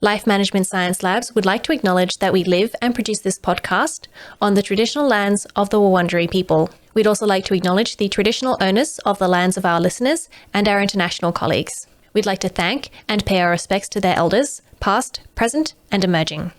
Life Management Science Labs would like to acknowledge that we live and produce this podcast on the traditional lands of the Wurundjeri people. We'd also like to acknowledge the traditional owners of the lands of our listeners and our international colleagues. We'd like to thank and pay our respects to their elders, past, present, and emerging.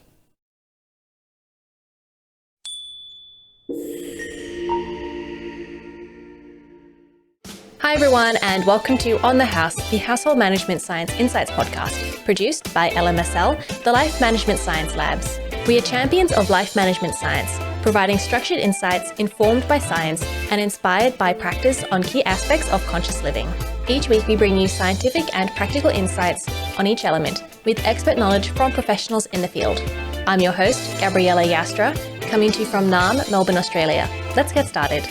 Hi everyone, and welcome to On the House, the Household Management Science Insights podcast, produced by LMSL, the Life Management Science Labs. We are champions of life management science, providing structured insights informed by science and inspired by practice on key aspects of conscious living. Each week we bring you scientific and practical insights on each element, with expert knowledge from professionals in the field. I'm your host, Gabriella Joustra, coming to you from Naarm, Melbourne, Australia. Let's get started.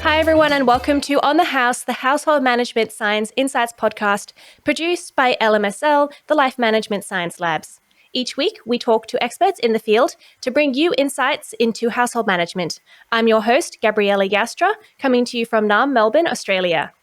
Hi everyone, and welcome to On the House, the Household Management Science Insights podcast, produced by LMSL, the Life Management Science Labs. Each week, we talk to experts in the field to bring you insights into household management. I'm your host, Gabriella Joustra, coming to you from Naarm, Melbourne, Australia.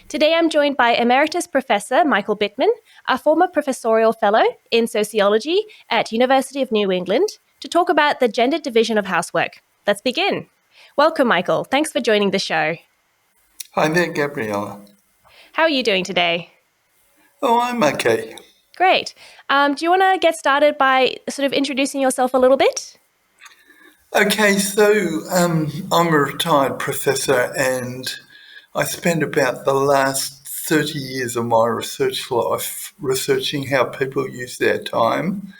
Today, I'm joined by Emeritus Professor Michael Bittman, a former professorial fellow in Sociology at University of New England, to talk about the gender division of housework. Let's begin. Welcome, Michael. Thanks for joining the show. Hi there, Gabriella. How are you doing today? Oh, I'm okay. Great. Do you want to get started by sort of introducing yourself a little bit? Okay, so I'm a retired professor, and I spent about the last 30 years of my research life researching how people use their time.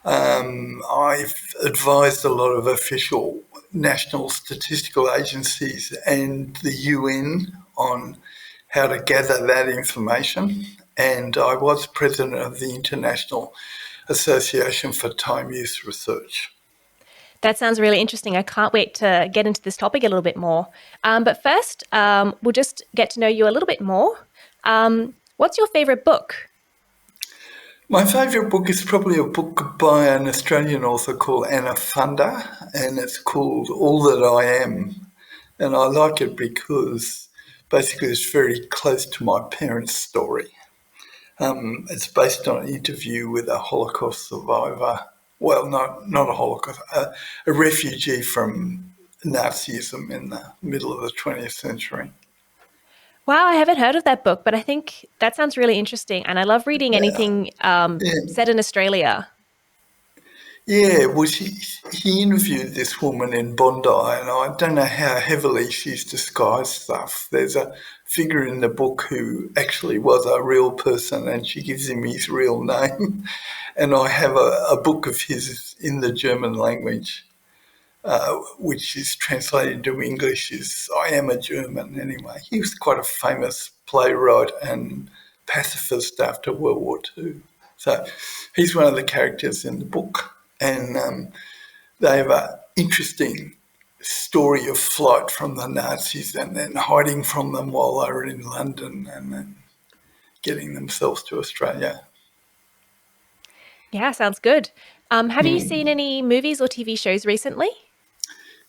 I've advised a lot of official national statistical agencies and the UN on how to gather that information. And I was president of the International Association for Time Use Research. That sounds really interesting. I can't wait to get into this topic a little bit more. But first, we'll just get to know you a little bit more. What's your favourite book? My favourite book is probably a book by an Australian author called Anna Funder, and it's called All That I Am. And I like it because basically it's very close to my parents' story. It's based on an interview with a Holocaust survivor. Well, not a Holocaust, a refugee from Nazism in the middle of the 20th century. Wow, I haven't heard of that book, but I think that sounds really interesting. And I love reading anything set in Australia. Yeah, well, he interviewed this woman in Bondi, and I don't know how heavily she's disguised stuff. There's a figure in the book who actually was a real person, and she gives him his real name. And I have a book of his in the German language, which is translated into English is I Am a German anyway. He was quite a famous playwright and pacifist after World War II. So he's one of the characters in the book. And they have an interesting story of flight from the Nazis and then hiding from them while they were in London and then getting themselves to Australia. Yeah, sounds good. Have you seen any movies or TV shows recently?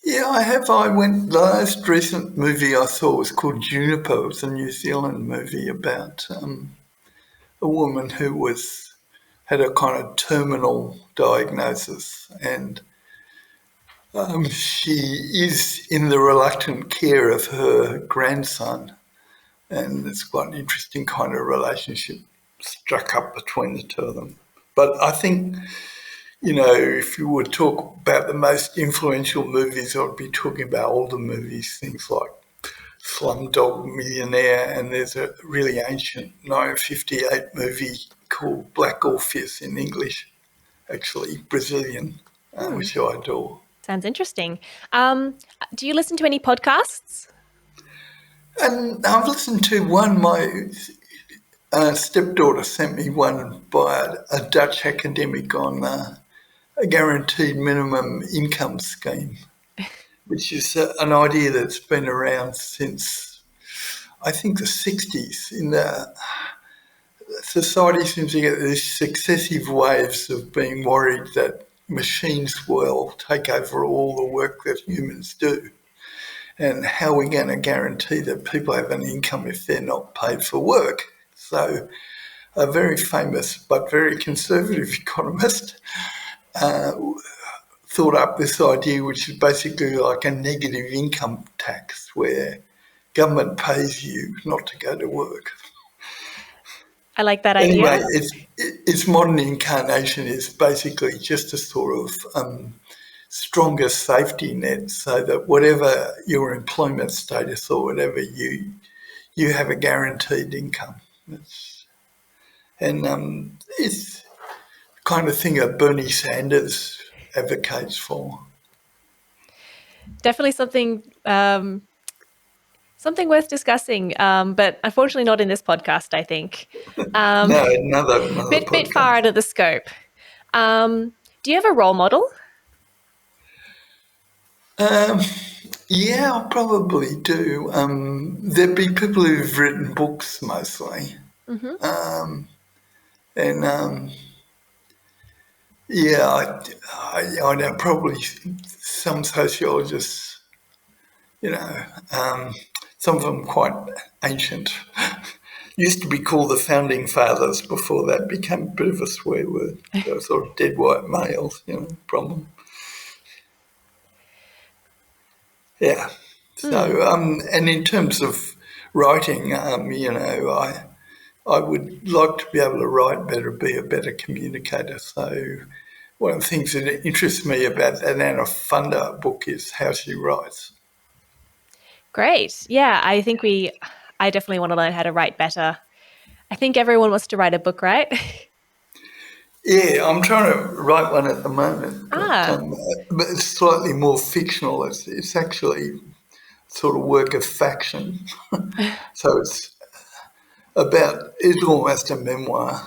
Yeah, I have. The last recent movie I saw was called Juniper. It was a New Zealand movie about a woman who had a kind of terminal diagnosis, and she is in the reluctant care of her grandson, and it's quite an interesting kind of relationship struck up between the two of them. But I think, if you would talk about the most influential movies, I would be talking about older movies, things like Slumdog Millionaire, and there's a really ancient 1958 movie called Black Orpheus in English, actually Brazilian, which I adore. Sounds interesting. Do you listen to any podcasts? And I've listened to one, my stepdaughter sent me one by a Dutch academic on a guaranteed minimum income scheme, which is an idea that's been around since, I think, the 60s. In the society seems to get these successive waves of being worried that machines will take over all the work that humans do. And how are we going to guarantee that people have an income if they're not paid for work? So a very famous but very conservative economist, thought up this idea, which is basically like a negative income tax where government pays you not to go to work. I like that idea. Anyway, its modern incarnation is basically just a sort of stronger safety net, so that whatever your employment status or whatever, you have a guaranteed income. It's the kind of thing that Bernie Sanders advocates for. Definitely something worth discussing, but unfortunately not in this podcast, I think. No, another Bit podcast. far out of the scope. Do you have a role model? Yeah, I probably do. There'd be people who've written books mostly. And yeah, I know probably some sociologists, some of them quite ancient. Used to be called the founding fathers before that became a bit of a swear word. They were sort of dead white males, problem. Yeah. So, and in terms of writing, I would like to be able to write better, be a better communicator. So one of the things that interests me about that Anna Funder book is how she writes. Great. Yeah, I definitely want to learn how to write better. I think everyone wants to write a book, right? Yeah, I'm trying to write one at the moment, Ah. but it's slightly more fictional. It's actually sort of work of faction. So it's almost a memoir,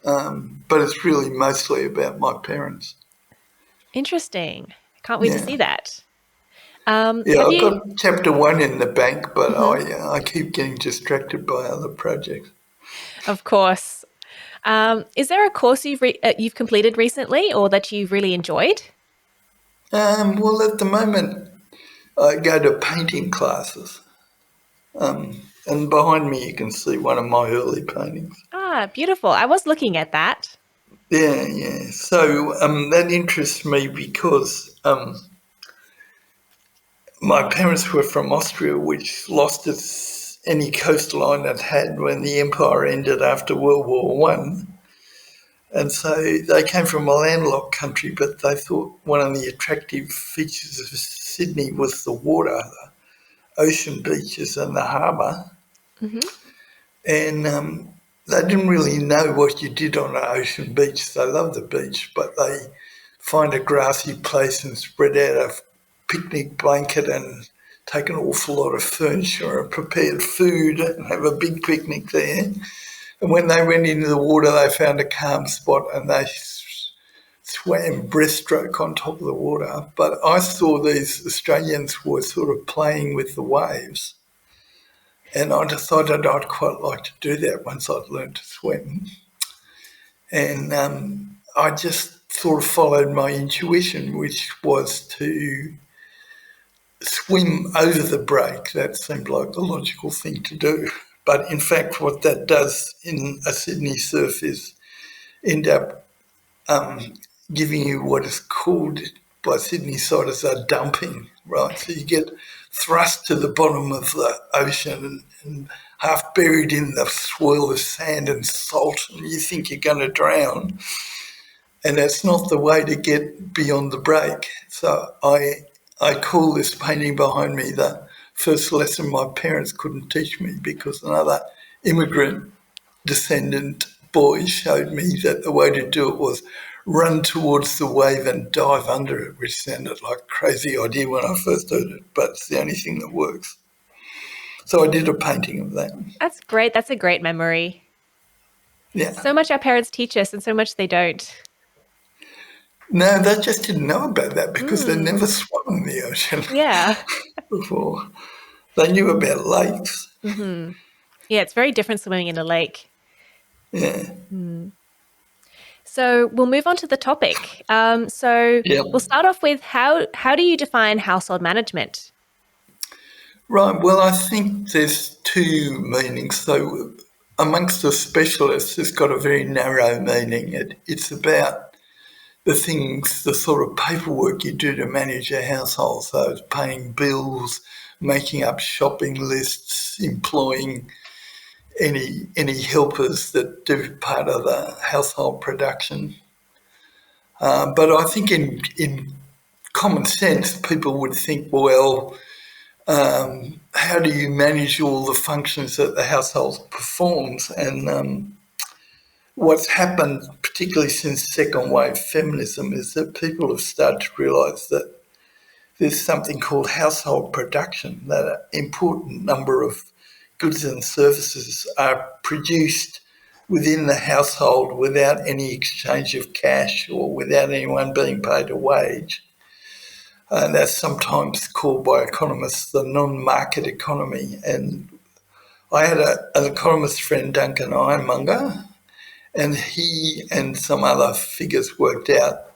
but it's really mostly about my parents. Interesting. I can't wait to see that. Yeah, I've got chapter 1 in the bank, but I keep getting distracted by other projects. Of course. Is there a course you've completed recently or that you've really enjoyed? Well, at the moment, I go to painting classes. And behind me, you can see one of my early paintings. Ah, beautiful. I was looking at that. Yeah. So that interests me because my parents were from Austria, which lost any coastline it had when the empire ended after World War One. And so they came from a landlocked country, but they thought one of the attractive features of Sydney was the water, the ocean beaches and the harbour. And they didn't really know what you did on an ocean beach. They loved the beach, but they find a grassy place and spread out a picnic blanket and take an awful lot of furniture and prepared food and have a big picnic there. And when they went into the water, they found a calm spot and they swam breaststroke on top of the water. But I saw these Australians were sort of playing with the waves. And I decided I'd quite like to do that once I'd learned to swim. And I just sort of followed my intuition, which was to swim over the break. That seemed like the logical thing to do. But in fact, what that does in a Sydney surf is end up giving you what is called by Sydney siders a dumping, right? So you get thrust to the bottom of the ocean and half buried in the swirl of sand and salt, and you think you're going to drown. And that's not the way to get beyond the break. So I call this painting behind me the first lesson my parents couldn't teach me, because another immigrant descendant boy showed me that the way to do it was run towards the wave and dive under it, which sounded like a crazy idea when I first heard it, but it's the only thing that works. So I did a painting of that. That's great. That's a great memory. Yeah. So much our parents teach us and so much they don't. No, they just didn't know about that because they never swum in the ocean. Yeah. Before. They knew about lakes. Yeah, it's very different swimming in a lake. Yeah. So we'll move on to the topic. We'll start off with how do you define household management? Right. Well, I think there's two meanings. So amongst the specialists, it's got a very narrow meaning. It's about the things, the sort of paperwork you do to manage your household. So it's paying bills, making up shopping lists, employing any helpers that do part of the household production. But I think in common sense, people would think, well, how do you manage all the functions that the household performs? And what's happened, particularly since second wave feminism, is that people have started to realise that there's something called household production, that an important number of goods and services are produced within the household without any exchange of cash or without anyone being paid a wage. And that's sometimes called by economists the non-market economy. And I had an economist friend, Duncan Ironmonger, and he and some other figures worked out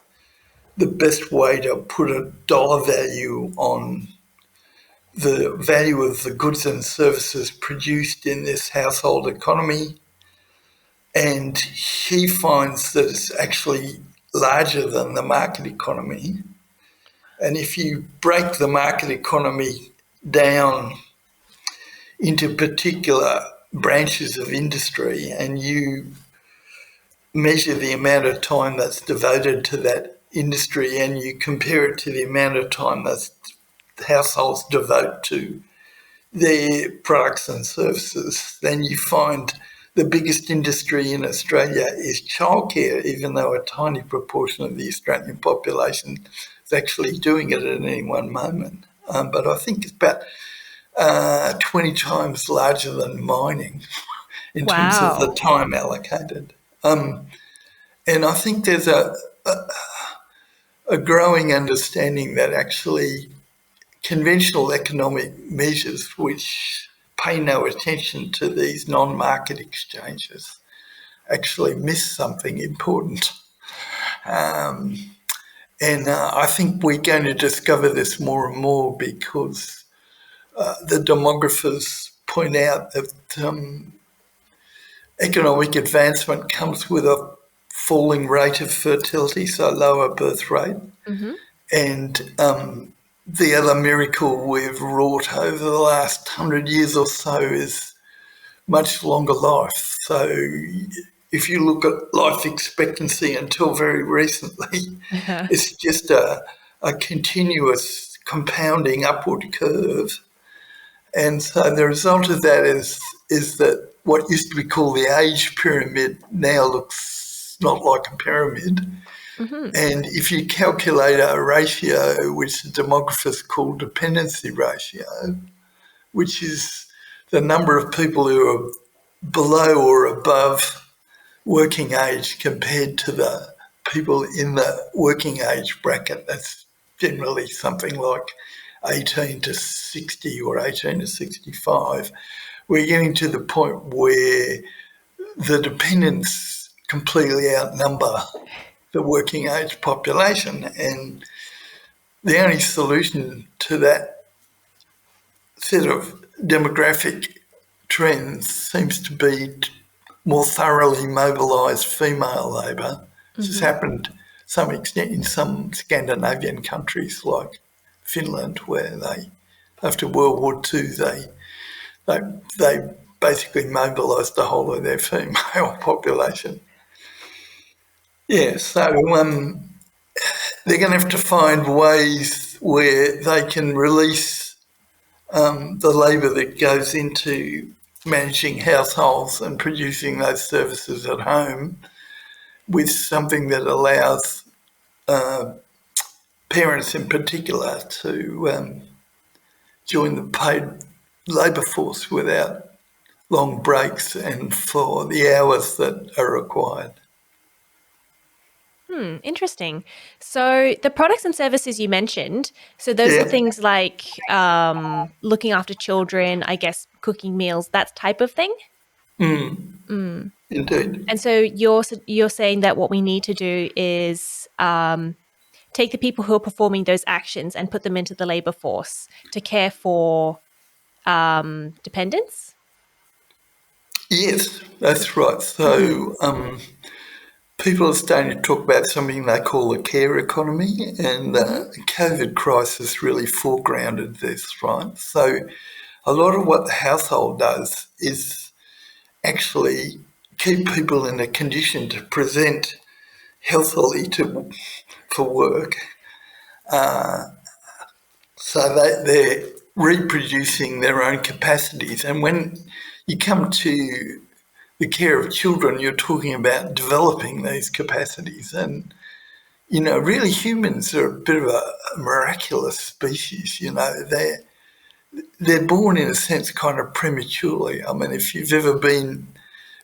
the best way to put a dollar value on the value of the goods and services produced in this household economy. And he finds that it's actually larger than the market economy. And if you break the market economy down into particular branches of industry and you measure the amount of time that's devoted to that industry and you compare it to the amount of time that households devote to their products and services, then you find the biggest industry in Australia is childcare, even though a tiny proportion of the Australian population is actually doing it at any one moment. But I think it's about 20 times larger than mining in terms of the time allocated. And I think there's a growing understanding that actually conventional economic measures which pay no attention to these non-market exchanges actually miss something important. And I think we're going to discover this more and more because the demographers point out that economic advancement comes with a falling rate of fertility, so lower birth rate. Mm-hmm. And the other miracle we've wrought over the last 100 years or so is much longer life. So if you look at life expectancy until very recently, it's just a continuous compounding upward curve. And so the result of that is that what used to be called the age pyramid now looks not like a pyramid. Mm-hmm. And if you calculate a ratio, which the demographers call dependency ratio, which is the number of people who are below or above working age compared to the people in the working age bracket, that's generally something like 18 to 60 or 18 to 65, we're getting to the point where the dependents completely outnumber the working age population. And the only solution to that set of demographic trends seems to be more thoroughly mobilised female labour, which has happened to some extent in some Scandinavian countries like Finland, where they, after World War II, they basically mobilised the whole of their female population. Yeah, so they're going to have to find ways where they can release the labour that goes into managing households and producing those services at home with something that allows parents in particular to join the paid labour force without long breaks and for the hours that are required. Interesting. So the products and services you mentioned, so those are things like looking after children, I guess cooking meals, that type of thing? Indeed. And so you're saying that what we need to do is take the people who are performing those actions and put them into the labour force to care for dependents? Yes, that's right. So people are starting to talk about something they call the care economy, and the COVID crisis really foregrounded this, right? So a lot of what the household does is actually keep people in a condition to present healthily for work. So they're reproducing their own capacities. And when you come to the care of children, you're talking about developing these capacities. And, really humans are a bit of a miraculous species, They're born in a sense kind of prematurely. I mean, if you've ever been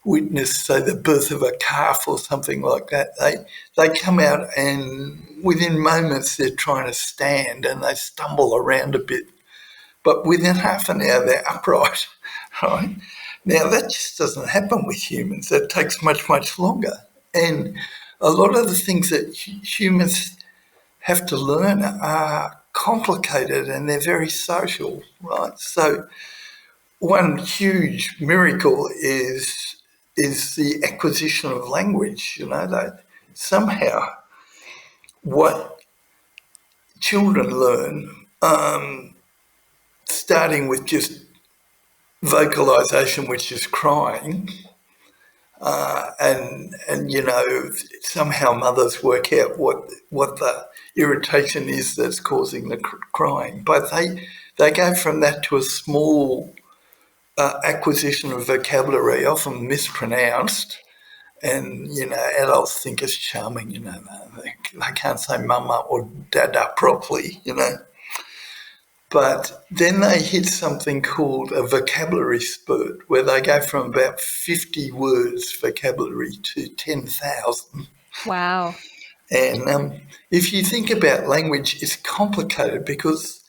witnessed, say, the birth of a calf or something like that, they come out and within moments they're trying to stand and they stumble around a bit. But within half an hour they're upright, right? Now that just doesn't happen with humans. That takes much, much longer. And a lot of the things that humans have to learn are complicated and they're very social, right? So one huge miracle is the acquisition of language. That somehow what children learn, starting with just vocalization, which is crying, and somehow mothers work out what the irritation is that's causing the crying, but they go from that to a small acquisition of vocabulary, often mispronounced, and adults think it's charming. They can't say mama or dada properly. But then they hit something called a vocabulary spurt, where they go from about 50 words vocabulary to 10,000. Wow. And if you think about language, it's complicated because,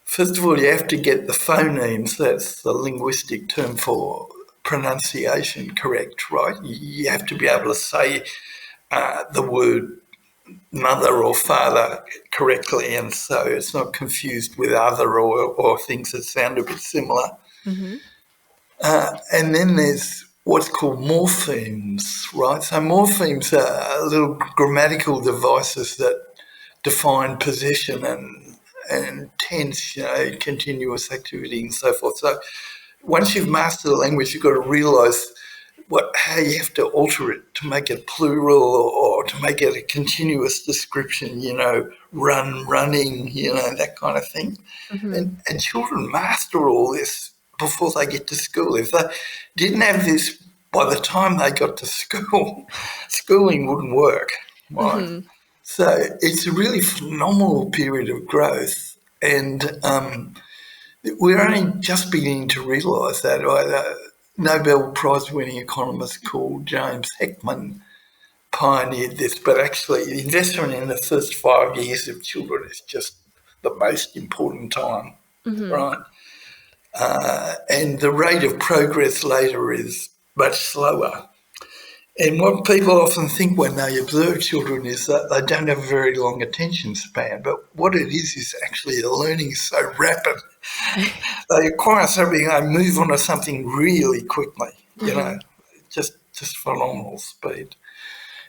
first of all, you have to get the phonemes, that's the linguistic term for pronunciation, correct, right? You have to be able to say the word mother or father correctly, and so it's not confused with other or things that sound a bit similar. And then there's what's called morphemes, right? So morphemes are little grammatical devices that define possession and tense, continuous activity and so forth. So once you've mastered the language, you've got to realise how you have to alter it to make it plural or to make it a continuous description, running, that kind of thing. And children master all this before they get to school. If they didn't have this by the time they got to school, schooling wouldn't work, right? So it's a really phenomenal period of growth, and we're only just beginning to realise that. Nobel Prize-winning economist called James Heckman pioneered this, but actually the investment in the first 5 years of children is just the most important time, right? And the rate of progress later is much slower. And what people often think when they observe children is that they don't have a very long attention span. But what it is actually the learning is so rapid. They acquire something, they move on to something really quickly, just phenomenal speed.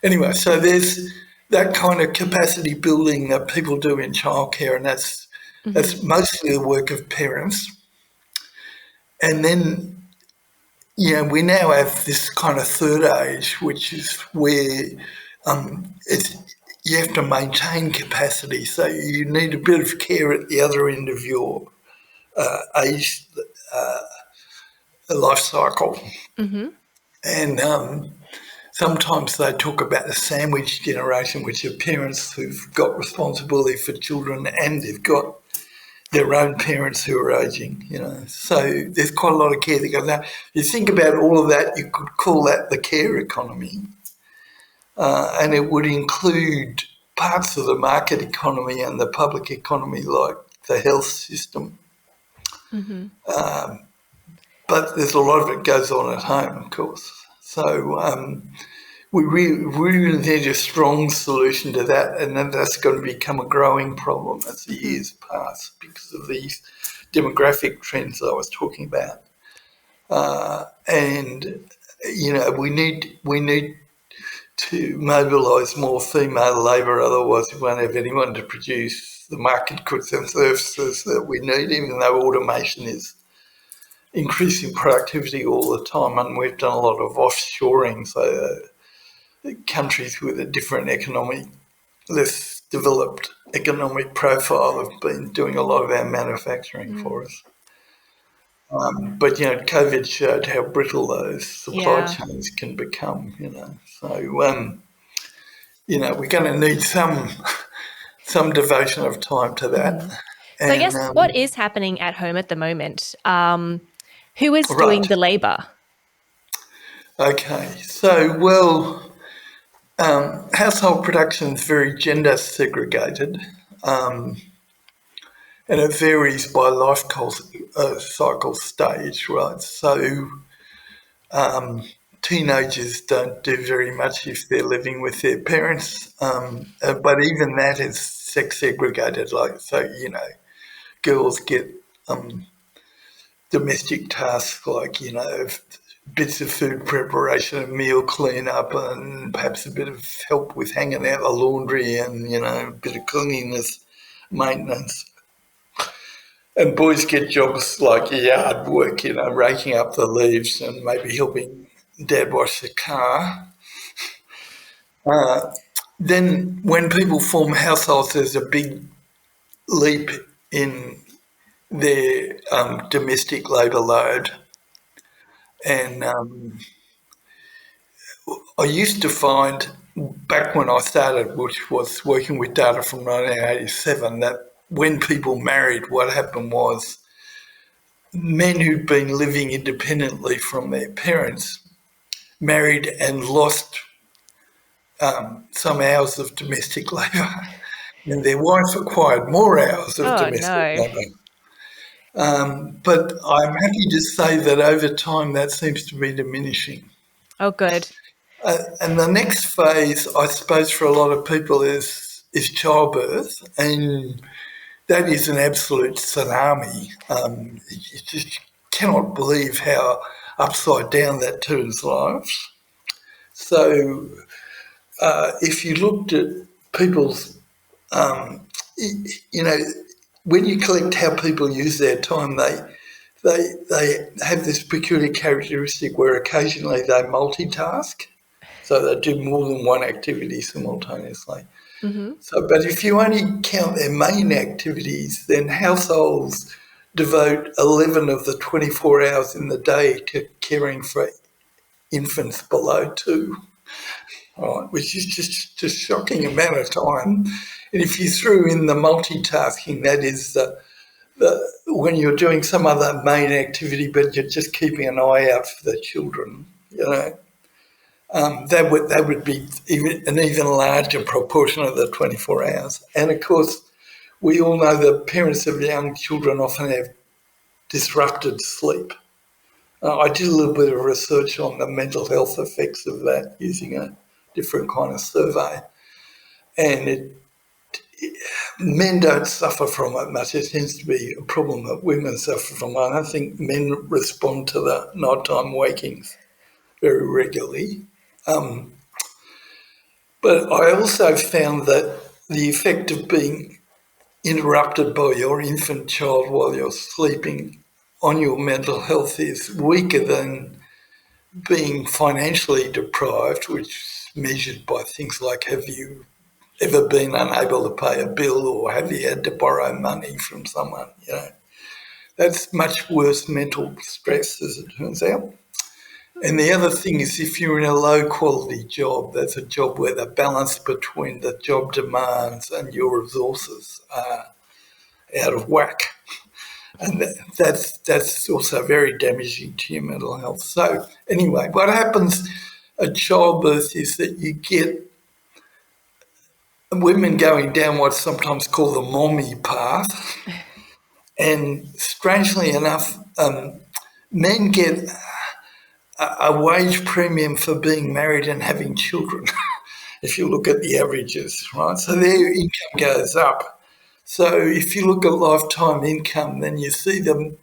Anyway, so there's that kind of capacity building that people do in childcare, and that's mostly the work of parents. And then we now have this kind of third age, which is where you have to maintain capacity. So you need a bit of care at the other end of your age life cycle. And sometimes they talk about the sandwich generation, which are parents who've got responsibility for children and they've got their own parents who are aging, So there's quite a lot of care that goes on. You think about all of that, you could call that the care economy. And it would include parts of the market economy and the public economy, like the health system. But there's a lot of it goes on at home, of course. So we really need a strong solution to that, and then that's going to become a growing problem as the years pass because of these demographic trends I was talking about. And we need to mobilise more female labour, otherwise we won't have anyone to produce the market goods and services that we need, even though automation is increasing productivity all the time, and we've done a lot of offshoring, so countries with a different less developed economic profile have been doing a lot of our manufacturing for us. But, COVID showed how brittle those supply chains can become, So, we're going to need some devotion of time to that. So I guess what is happening at home at the moment? Who is doing the labour? Okay. So, household production is very gender segregated. And it varies by life cycle stage, right? So teenagers don't do very much if they're living with their parents, but even that is sex segregated. Girls get domestic tasks like, bits of food preparation and meal cleanup and perhaps a bit of help with hanging out the laundry and, a bit of cleanliness maintenance. And boys get jobs like yard work, raking up the leaves and maybe helping dad wash the car. Then when people form households, there's a big leap in their domestic labour load. And I used to find back when I started, which was working with data from 1987, that when people married, what happened was men who'd been living independently from their parents married and lost some hours of domestic labour, and their wife acquired more hours of domestic labour. But I'm happy to say that over time that seems to be diminishing. Oh, good. And the next phase, I suppose, for a lot of people is childbirth, and that is an absolute tsunami. You just cannot believe how upside down that turns lives. So if you looked at people's, when you collect how people use their time, they have this peculiar characteristic where occasionally they multitask. So they do more than one activity simultaneously. Mm-hmm. But if you only count their main activities, then households devote 11 of the 24 hours in the day to caring for infants below 2, right, which is just a shocking amount of time. And if you threw in the multitasking, that is when you're doing some other main activity, but you're just keeping an eye out for the children, that would be an even larger proportion of the 24 hours. And of course, we all know that parents of young children often have disrupted sleep. I did a little bit of research on the mental health effects of that using a different kind of survey. And men don't suffer from it much. It tends to be a problem that women suffer from. I don't think men respond to the nighttime wakings very regularly. But I also found that the effect of being interrupted by your infant child while you're sleeping on your mental health is weaker than being financially deprived, which is measured by things like have you ever been unable to pay a bill or have you had to borrow money from someone, That's much worse mental stress, as it turns out. And the other thing is if you're in a low quality job, that's a job where the balance between the job demands and your resources are out of whack. And that's also very damaging to your mental health. So anyway, what happens at childbirth is that you get women going down what's sometimes called the mommy path. And strangely enough, men get a wage premium for being married and having children, if you look at the averages, right? So their income goes up. So if you look at lifetime income, then you see them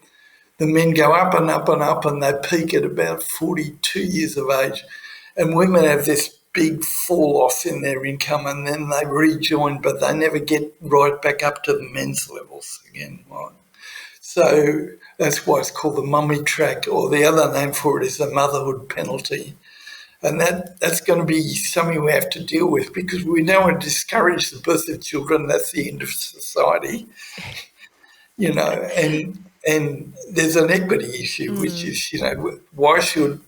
the men go up and up and up, and they peak at about 42 years of age. And women have this big fall off in their income, and then they rejoin, but they never get right back up to the men's levels again. Right? So that's why it's called the mummy track, or the other name for it is the motherhood penalty. And that's going to be something we have to deal with, because we don't want to discourage the birth of children. That's the end of society, and there's an equity issue, which is, why should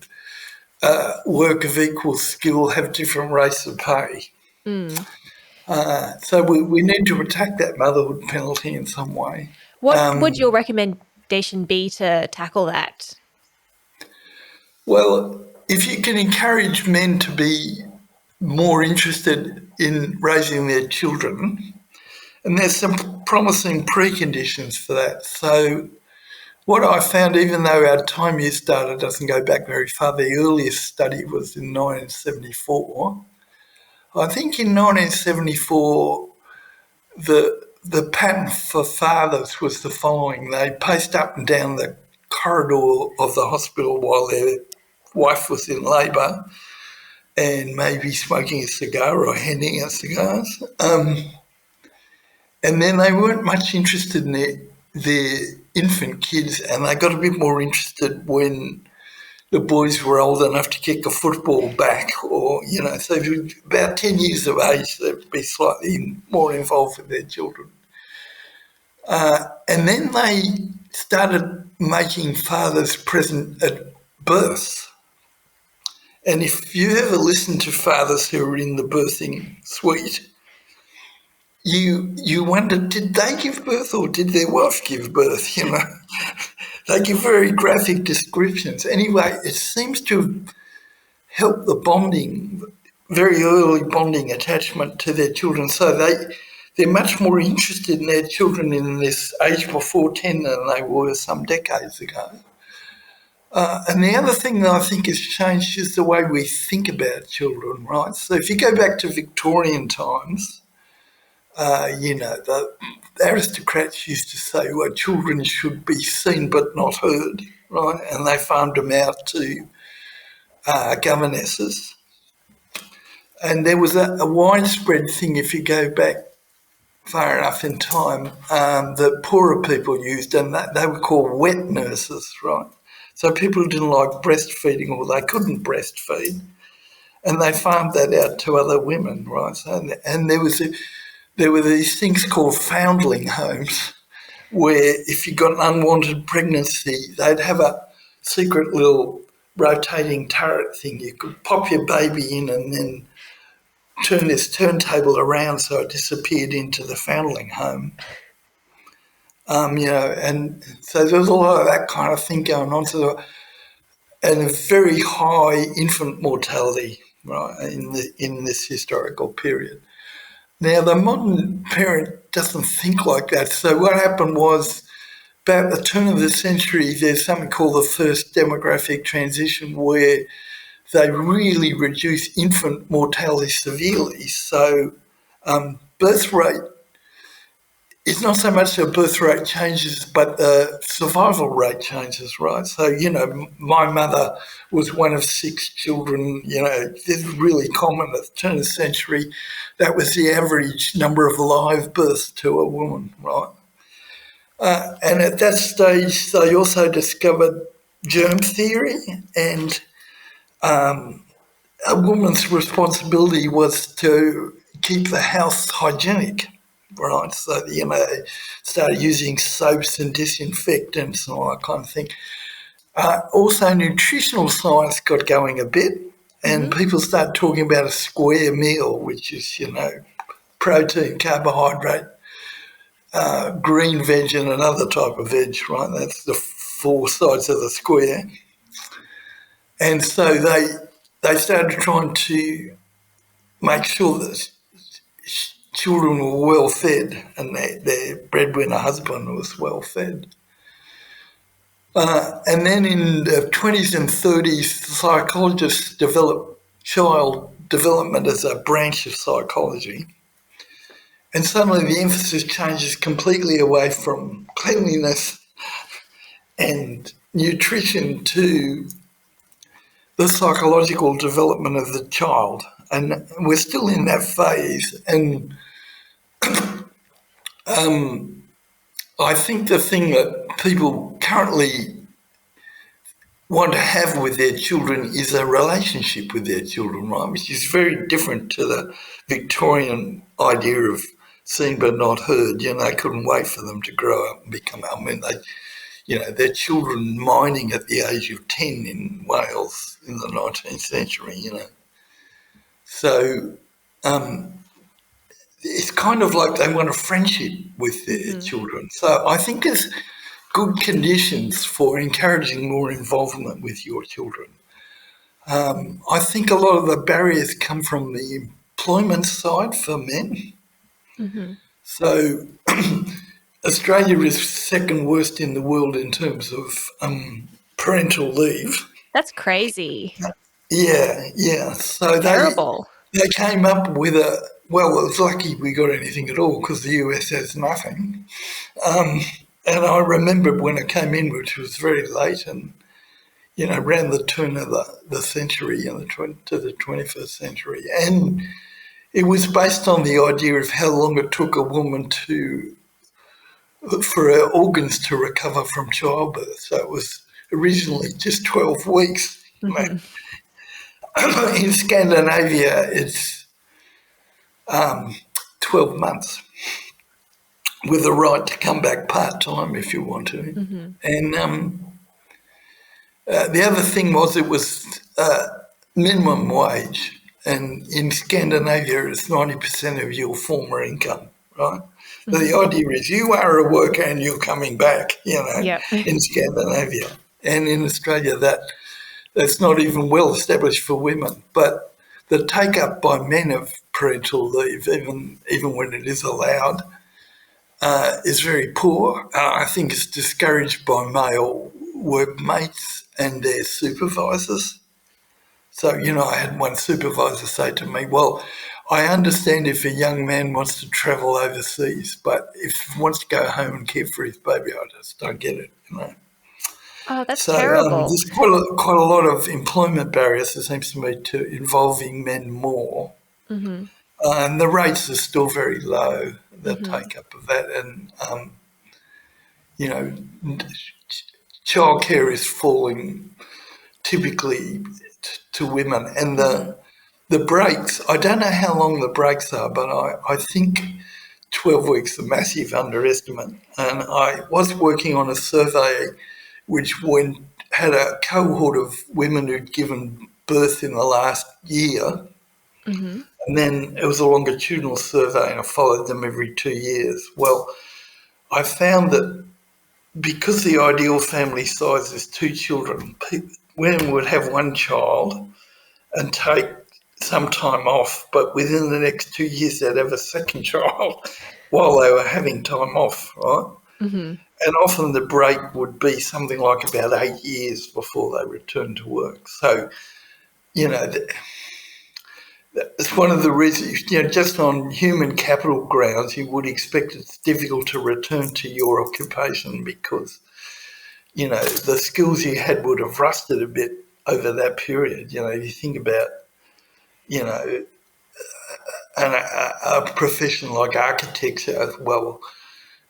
work of equal skill have different rates of pay? So we need to attack that motherhood penalty in some way. What would your recommendation be to tackle that? Well, if you can encourage men to be more interested in raising their children, and there's some promising preconditions for that. So what I found, even though our time use data doesn't go back very far, the earliest study was in 1974. I think in 1974, the pattern for fathers was the following. They paced up and down the corridor of the hospital while their wife was in labour, and maybe smoking a cigar or handing out cigars. And then they weren't much interested in their infant kids, and they got a bit more interested when the boys were old enough to kick a football back, or, so about 10 years of age, they'd be slightly more involved with their children. And then they started making fathers present at birth. And if you ever listen to fathers who are in the birthing suite, you wonder, did they give birth or did their wife give birth? They give very graphic descriptions. Anyway, it seems to have helped the bonding, very early bonding attachment to their children. So they're much more interested in their children in this age before 10 than they were some decades ago. And the other thing that I think has changed is the way we think about children, right? So if you go back to Victorian times, the aristocrats used to say, well, children should be seen but not heard, right? And they farmed them out to governesses. And there was a widespread thing, if you go back far enough in time, that poorer people used, and they were called wet nurses, right? So people who didn't like breastfeeding or they couldn't breastfeed, and they farmed that out to other women, right? And there were these things called foundling homes, where if you got an unwanted pregnancy, they'd have a secret little rotating turret thing. You could pop your baby in and then turn this turntable around so it disappeared into the foundling home. And so there was a lot of that kind of thing going on. And a very high infant mortality, right, in this historical period. Now, the modern parent doesn't think like that. So what happened was, about the turn of the century, there's something called the first demographic transition, where they really reduce infant mortality severely. So birth rate, it's not so much the birth rate changes, but the survival rate changes, right? So, my mother was one of 6 children. This is really common at the turn of the century. That was the average number of live births to a woman, right? And at that stage, they also discovered germ theory, and a woman's responsibility was to keep the house hygienic. Right, so they started using soaps and disinfectants and all that kind of thing. Also, nutritional science got going a bit, and people started talking about a square meal, which is protein, carbohydrate, green veg, and another type of veg. Right, that's the 4 sides of the square. And so they started trying to make sure that children were well fed, and their breadwinner husband was well fed. And then in the 20s and 30s, psychologists developed child development as a branch of psychology. And suddenly the emphasis changes completely away from cleanliness and nutrition to the psychological development of the child. And we're still in that phase. And I think the thing that people currently want to have with their children is a relationship with their children, right? Which is very different to the Victorian idea of seen but not heard. They couldn't wait for them to grow up and become, their children mining at the age of 10 in Wales in the 19th century, So it's kind of like they want a friendship with their children. So I think there's good conditions for encouraging more involvement with your children. I think a lot of the barriers come from the employment side for men. So Australia is second worst in the world in terms of parental leave. That's crazy. Yeah. So Terrible. they came up with it's lucky we got anything at all because the US has nothing. And I remember when it came in, which was very late and, around the turn of the century, to the 21st century. And it was based on the idea of how long it took a woman for her organs to recover from childbirth. So it was originally just 12 weeks. In Scandinavia, it's 12 months with the right to come back part-time if you want to. And the other thing was it was minimum wage. And in Scandinavia, it's 90% of your former income, right? The idea is you are a worker and you're coming back, in Scandinavia. And in Australia, that's not even well established for women. But the take-up by men of parental leave, even when it is allowed, is very poor. I think it's discouraged by male workmates and their supervisors. So, I had one supervisor say to me, well, I understand if a young man wants to travel overseas, but if he wants to go home and care for his baby, I just don't get it, Oh, that's So terrible. there's quite a lot of employment barriers, it seems to me, to involving men more. And the rates are still very low, the take-up of that. And, childcare is falling typically to women. And the breaks, I don't know how long the breaks are, but I think 12 weeks is a massive underestimate. And I was working on a survey which had a cohort of women who'd given birth in the last year. And then it was a longitudinal survey and I followed them every 2 years. Well, I found that because the ideal family size is 2 children, women would have 1 child and take some time off, but within the next 2 years they'd have a second child while they were having time off, right? And often the break would be something like about 8 years before they returned to work. So, it's one of the reasons, just on human capital grounds, you would expect it's difficult to return to your occupation because, the skills you had would have rusted a bit over that period. If you think about, a profession like architecture, well,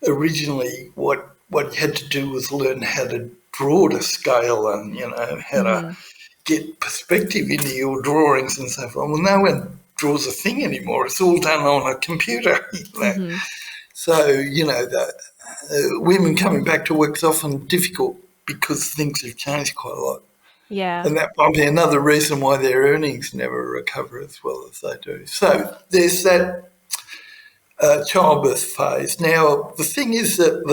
originally what you had to do was learn how to draw to scale and, how to get perspective into your drawings and so forth. Well, no one draws a thing anymore. It's all done on a computer. So, the women coming back to work is often difficult because things have changed quite a lot. Yeah. And that might be another reason why their earnings never recover as well as they do. So there's that childbirth phase. Now, the thing is that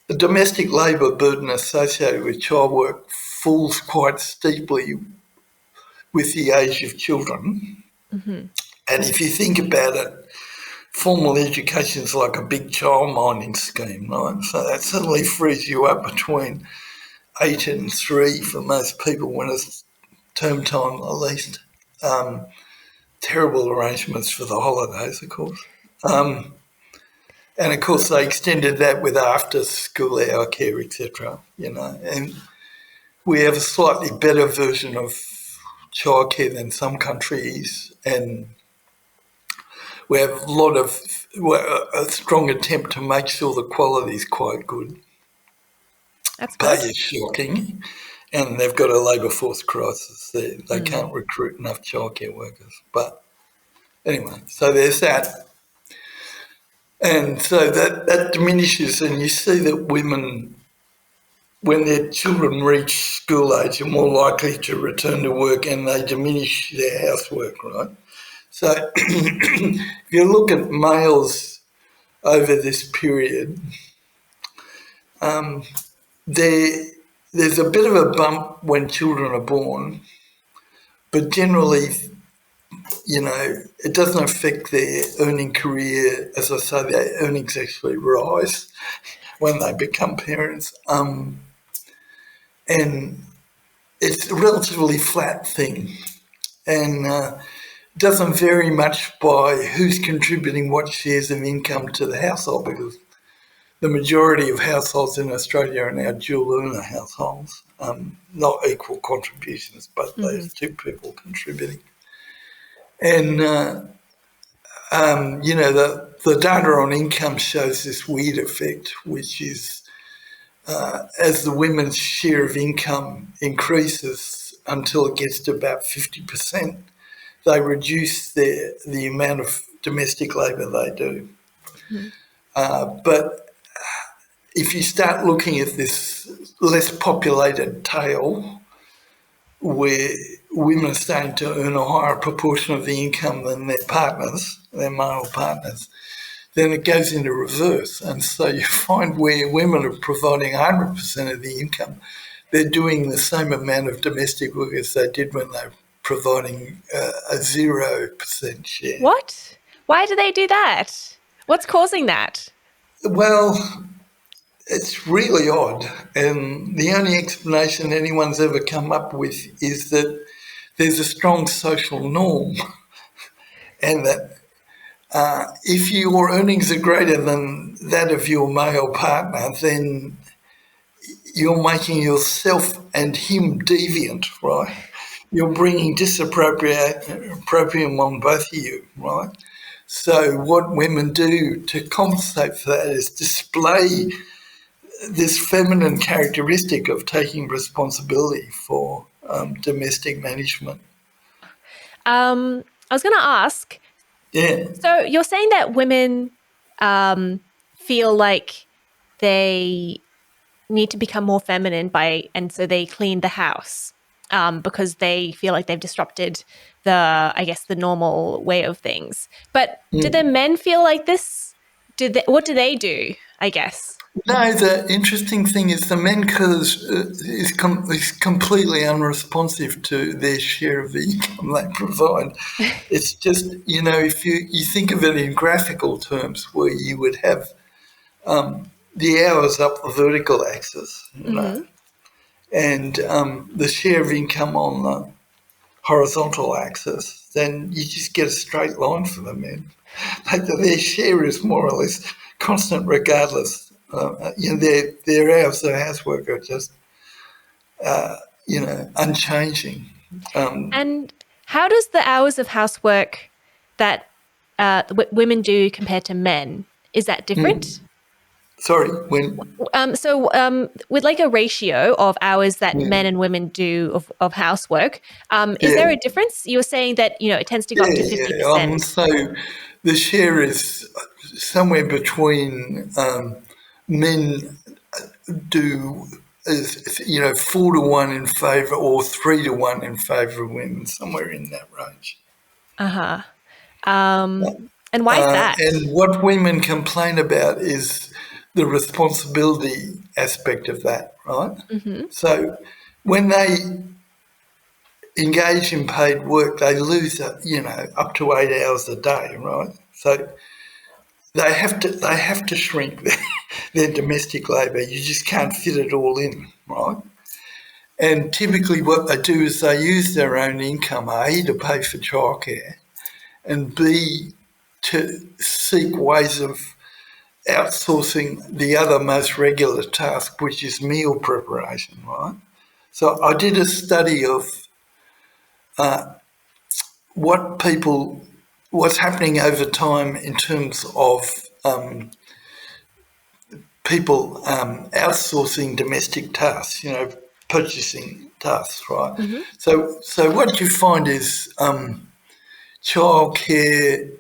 the domestic labour burden associated with child work falls quite steeply with the age of children. And if you think about it, formal education is like a big child minding scheme, right? So that suddenly frees you up between 8 and 3 for most people when it's term time at least. Terrible arrangements for the holidays, of course. And of course, they extended that with after-school hour care, etc. And we have a slightly better version of childcare than some countries, and we have a strong attempt to make sure the quality is quite good. That's Pay good. is shocking, and they've got a labour force crisis there. They can't recruit enough childcare workers. But anyway, so there's that. And so that diminishes, and you see that women, when their children reach school age, are more likely to return to work, and they diminish their housework, right? So if you look at males over this period, there's a bit of a bump when children are born, but generally, it doesn't affect their earning career. As I say, their earnings actually rise when they become parents. And it's a relatively flat thing, and doesn't vary much by who's contributing what shares of income to the household, because the majority of households in Australia are now dual earner households, not equal contributions, but those two people contributing. And, the data on income shows this weird effect, which is as the women's share of income increases until it gets to about 50%, they reduce the amount of domestic labour they do. But if you start looking at this less populated tail, where women are starting to earn a higher proportion of the income than their partners, their male partners, then it goes into reverse. And so you find where women are providing 100% of the income, they're doing the same amount of domestic work as they did when they were providing a 0% share. What? Why do they do that? What's causing that? Well, it's really odd. And the only explanation anyone's ever come up with is that there's a strong social norm, and that if your earnings are greater than that of your male partner, then you're making yourself and him deviant, right? You're bringing disappropriation on both of you, right? So what women do to compensate for that is display this feminine characteristic of taking responsibility for domestic management. I was going to ask, Yeah. so you're saying that women feel like they need to become more feminine and so they clean the house because they feel like they've disrupted the normal way of things. But do the men feel like this? What do they do, I guess? No, the interesting thing is the men is completely unresponsive to their share of the income they provide. It's just, if you think of it in graphical terms, where you would have the hours up the vertical axis, and the share of income on the horizontal axis, then you just get a straight line for the men. Their share is more or less constant regardless. Their hours of housework are just, unchanging. And how does the hours of housework that women do compared to men, is that different? Sorry, when? With like a ratio of hours that men and women do of housework, is there a difference? You were saying that, it tends to go up to 50%. So the share is somewhere between men do, 4-1 in favour or 3-1 in favour of women, somewhere in that range. And why is that? And what women complain about is the responsibility aspect of that, right? So when they engage in paid work, they lose, up to 8 hours a day, right? So they have to shrink their domestic labour. You just can't fit it all in, right? And typically what they do is they use their own income, A, to pay for childcare, and B, to seek ways of outsourcing the other most regular task, which is meal preparation, right? So I did a study of what's happening over time in terms of people outsourcing domestic tasks, purchasing tasks, right? Mm-hmm. So what you find is childcare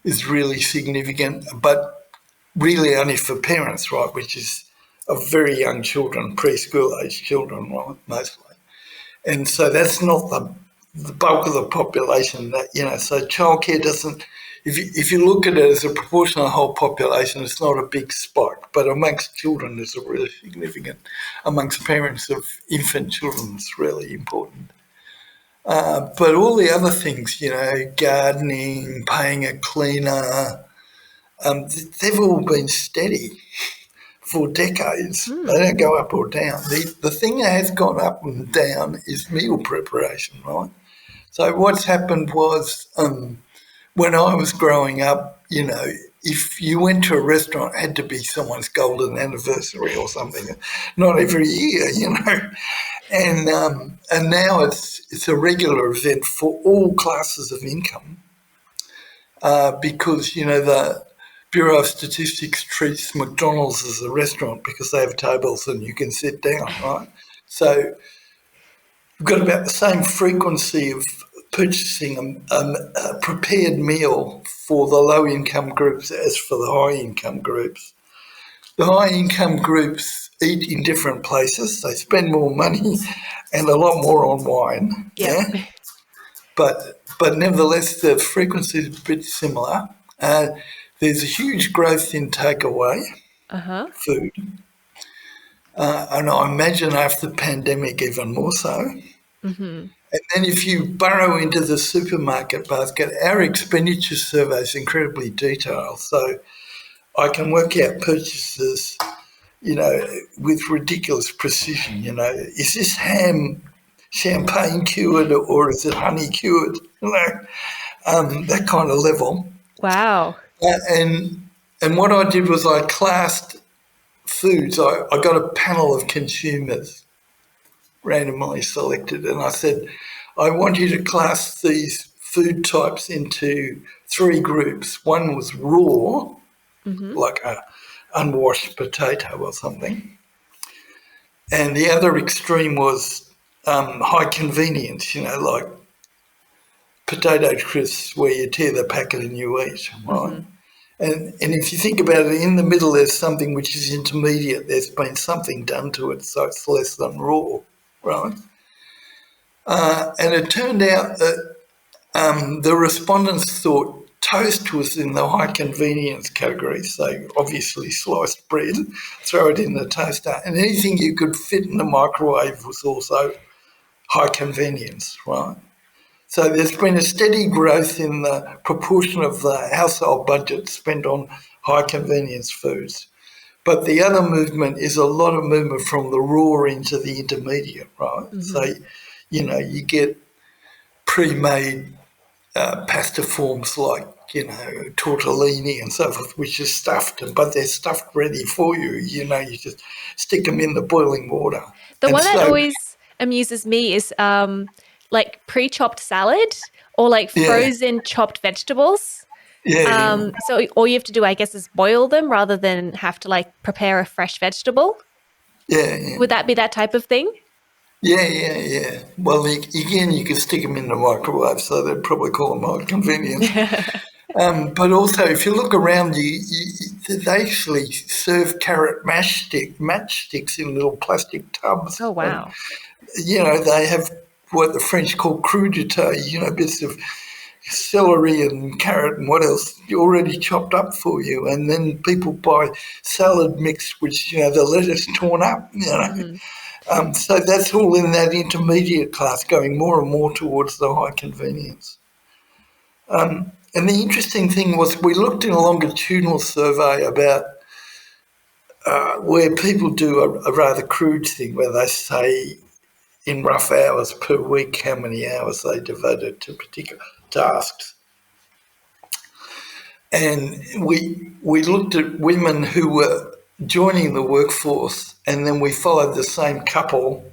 is really significant, but really only for parents, right, which is of very young children, preschool-age children, right, mostly. And so that's not the bulk of the population that, so childcare doesn't, if you look at it as a proportion of the whole population, it's not a big spike, but amongst children it's a really significant, amongst parents of infant children it's really important. But all the other things, gardening, paying a cleaner, they've all been steady for decades. They don't go up or down. The thing that has gone up and down is meal preparation, right? So what's happened was when I was growing up, if you went to a restaurant, it had to be someone's golden anniversary or something, not every year. And now it's a regular event for all classes of income because, the Bureau of Statistics treats McDonald's as a restaurant because they have tables and you can sit down, right? So we've got about the same frequency of purchasing a prepared meal for the low-income groups as for the high-income groups. The high-income groups eat in different places. They spend more money and a lot more on wine. Yeah. But nevertheless, the frequency is a bit similar. There's a huge growth in takeaway food. And I imagine after the pandemic even more so. Mm-hmm. And then if you burrow into the supermarket basket, our expenditure survey is incredibly detailed. So I can work out purchases, with ridiculous precision. Is this ham champagne cured or is it honey cured? That kind of level. Wow. And what I did was I classed foods. I got a panel of consumers randomly selected, and I said, I want you to class these food types into 3 groups. One was raw, like a unwashed potato or something, and the other extreme was high convenience, like potato crisps where you tear the packet and you eat, right? And if you think about it, in the middle there's something which is intermediate. There's been something done to it, so it's less than raw, right? And it turned out that the respondents thought toast was in the high convenience category, so obviously sliced bread, throw it in the toaster, and anything you could fit in the microwave was also high convenience, right? So there's been a steady growth in the proportion of the household budget spent on high convenience foods. But the other movement is a lot of movement from the raw into the intermediate, right? So, you get pre-made pasta forms like, tortellini and so forth, which is stuffed, but they're stuffed ready for you. You just stick them in the boiling water. The And one that so, always amuses me is like pre-chopped salad or like frozen chopped vegetables. yeah. So all you have to do, I guess, is boil them rather than have to like prepare a fresh vegetable. Yeah. Would that be that type of thing? Yeah. Well, again, you can stick them in the microwave, so they'd probably call them high convenience. But also, if you look around, they actually serve carrot matchsticks in little plastic tubs. Oh, wow. And, they have what the French call crudité, bits of celery and carrot and what else already chopped up for you. And then people buy salad mix, which, the lettuce torn up, So that's all in that intermediate class, going more and more towards the high convenience. And the interesting thing was we looked in a longitudinal survey about where people do a rather crude thing where they say in rough hours per week how many hours they devoted to particular tasks. And we looked at women who were joining the workforce, and then we followed the same couple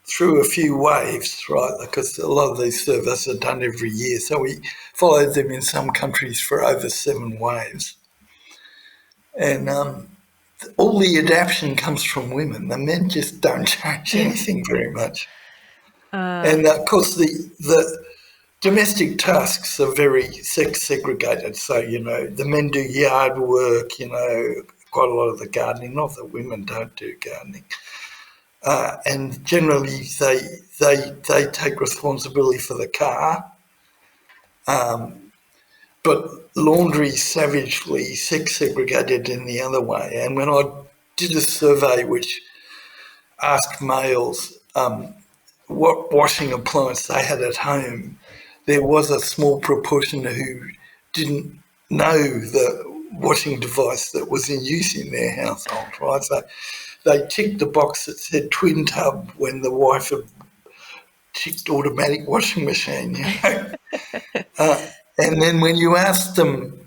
through a few waves, right? Because a lot of these surveys are done every year. So we followed them in some countries for over 7 waves. And all the adaptation comes from women. The men just don't change anything very much. And of course, the domestic tasks are very sex segregated. So, the men do yard work, quite a lot of the gardening. Not that women don't do gardening. And generally, they take responsibility for the car. But laundry savagely sex segregated in the other way. And when I did a survey which asked males what washing appliance they had at home, there was a small proportion who didn't know the washing device that was in use in their household, right? So they ticked the box that said twin tub when the wife had ticked automatic washing machine, and then when you asked them,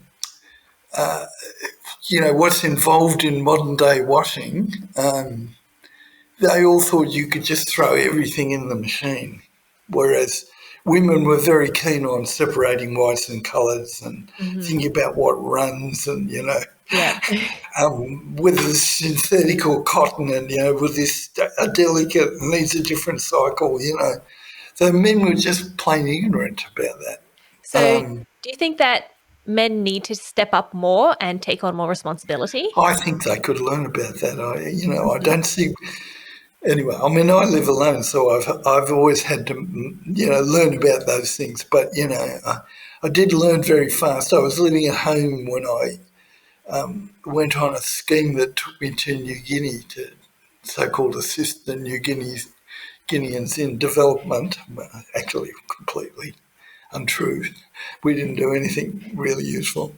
what's involved in modern day washing, they all thought you could just throw everything in the machine, whereas women were very keen on separating whites and colours and thinking about what runs and, Yeah. whether it's synthetic or cotton and, with this a delicate needs a different cycle, So men were just plain ignorant about that. So do you think that men need to step up more and take on more responsibility? I think they could learn about that. I don't see. Anyway, I mean, I live alone, so I've always had to, learn about those things. But I did learn very fast. I was living at home when I went on a scheme that took me to New Guinea to so-called assist the New Guineans in development. Actually, completely untrue. We didn't do anything really useful.